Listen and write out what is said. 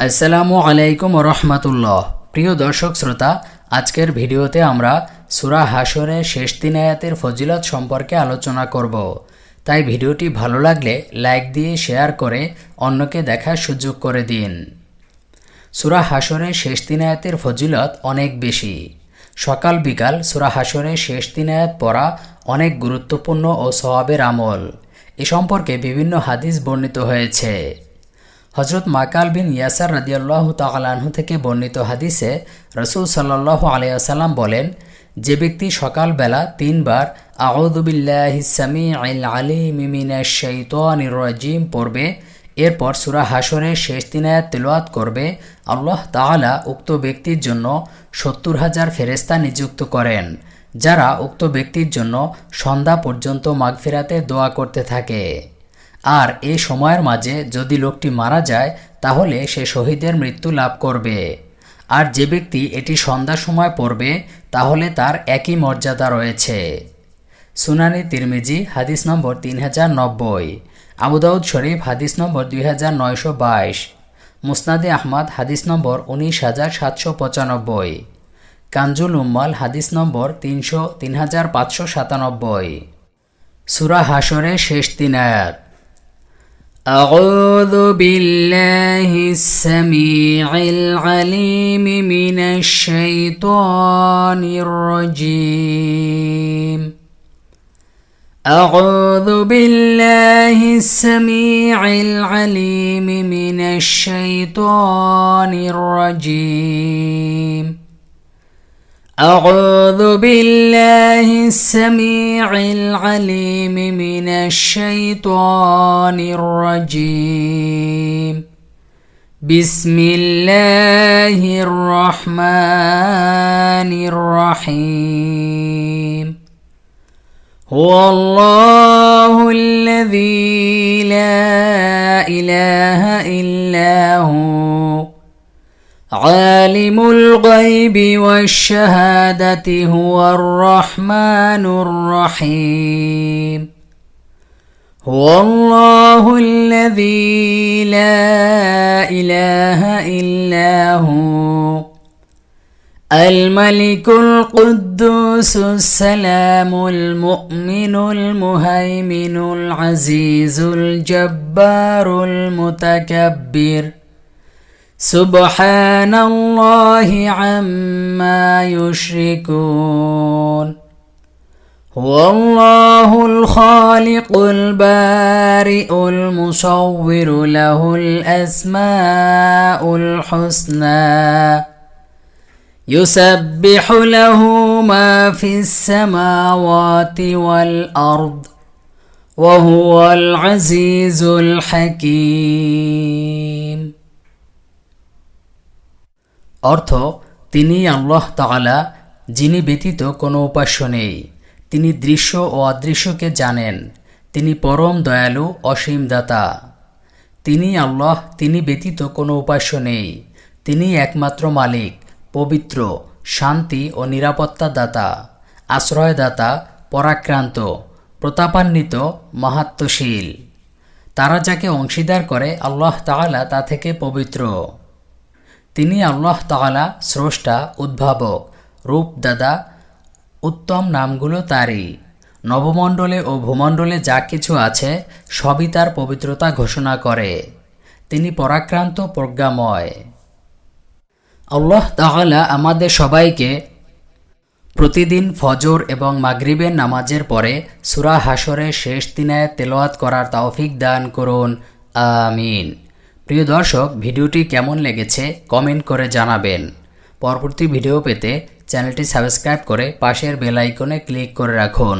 আসসালামু আলাইকুম রহমতুল্লাহ। প্রিয় দর্শক শ্রোতা, আজকের ভিডিওতে আমরা সূরা হাশরের শেষ 3 আয়াতের ফজিলত সম্পর্কে আলোচনা করব। তাই ভিডিওটি ভালো লাগলে লাইক দিয়ে শেয়ার করে অন্যকে দেখার সুযোগ করে দিন। সূরা হাশরের শেষ 3 আয়াতের ফজিলত অনেক বেশি। সকাল বিকাল সূরা হাশরের শেষ 3 আয়াত পড়া অনেক গুরুত্বপূর্ণ ও সওয়াবের আমল। এ সম্পর্কে বিভিন্ন হাদিস বর্ণিত হয়েছে। হযরত মাকাল বিন ইয়াসার রাদিয়াল্লাহু তাআলা আনহু থেকে বর্ণিত হাদিসে রাসূল সাল্লাল্লাহু আলাইহি ওয়াসাল্লাম বলেন, যে ব্যক্তি সকালবেলা 3 বার আউযু বিল্লাহিস সামিউল আলিম মিনাশ শাইতানির রাজিম পড়বে, এরপর সূরা হাশরের শেষ 3 আয়াত তিলাওয়াত করবে, আল্লাহ তাআলা উক্ত ব্যক্তির জন্য ৭০,০০০ ফেরেশতা নিযুক্ত করেন, যারা উক্ত ব্যক্তির জন্য সন্ধ্যা পর্যন্ত মাগফিরাতের দোয়া করতে থাকে। আর এই সময়ের মাঝে যদি লোকটি মারা যায় তাহলে সে শহীদের মৃত্যু লাভ করবে। আর যে ব্যক্তি এটি সন্ধ্যার সময় পড়বে তাহলে তার একই মর্যাদা রয়েছে। সুনানি তিরমিজি হাদিস নম্বর 3090, আবু দাউদ শরীফ হাদিস নম্বর 2922, মুসনাদে আহমদ হাদিস নম্বর 19795, কানজুল উম্মাল হাদিস নম্বর 3597। সূরা হাশরের শেষ 3 আয়াত। أعوذ بالله السميع العليم من الشيطان الرجيم. أعوذ بالله السميع العليم من الشيطان الرجيم. أعوذ بالله السميع العليم من الشيطان الرجيم. بسم الله الرحمن الرحيم. هو الله الذي لا إله إلا هو عالم الغيب والشهادة هو الرحمن الرحيم. هو الله الذي لا إله إلا هو الملك القدوس السلام المؤمن المهيمن العزيز الجبار المتكبر سبحان الله عما يشركون. هو الله الخالق البارئ المصور له الأسماء الحسنى يسبح له ما في السماوات والأرض وهو العزيز الحكيم. অর্থ, তিনি আল্লাহ তাআলা, যিনি ব্যতীত কোনো উপাস্য নেই। তিনি দৃশ্য ও অদৃশ্যকে জানেন। তিনি পরম দয়ালু, অসীম দাতা। তিনি আল্লাহ, তিনি ব্যতীত কোনো উপাস্য নেই। তিনি একমাত্র মালিক, পবিত্র, শান্তি ও নিরাপত্তা দাতা, আশ্রয়দাতা, পরাক্রান্ত, প্রতাপান্বিত, মাহাত্ম্যশীল। তারা যাকে অংশীদার করে আল্লাহ তাআলা তা থেকে পবিত্র। তিনি আল্লাহ তাআলা স্রষ্টা, উদ্ভাবক, রূপদাতা। উত্তম নামগুলো তারই। নবমণ্ডলে ও ভূমণ্ডলে যা কিছু আছে সবই তার পবিত্রতা ঘোষণা করে। তিনি পরাক্রান্ত, প্রজ্ঞাময়। আল্লাহ তাআলা আমাদের সবাইকে প্রতিদিন ফজর এবং মাগরিবের নামাজের পরে সূরা হাশরের শেষ 3 আয়াত তেলাওয়াত করার তৌফিক দান করুন, আমিন। প্রিয় দর্শক, ভিডিওটি কেমন লেগেছে কমেন্ট করে জানাবেন। পরবর্তী ভিডিও পেতে চ্যানেলটি সাবস্ক্রাইব করে পাশের বেল আইকনে ক্লিক করে রাখুন।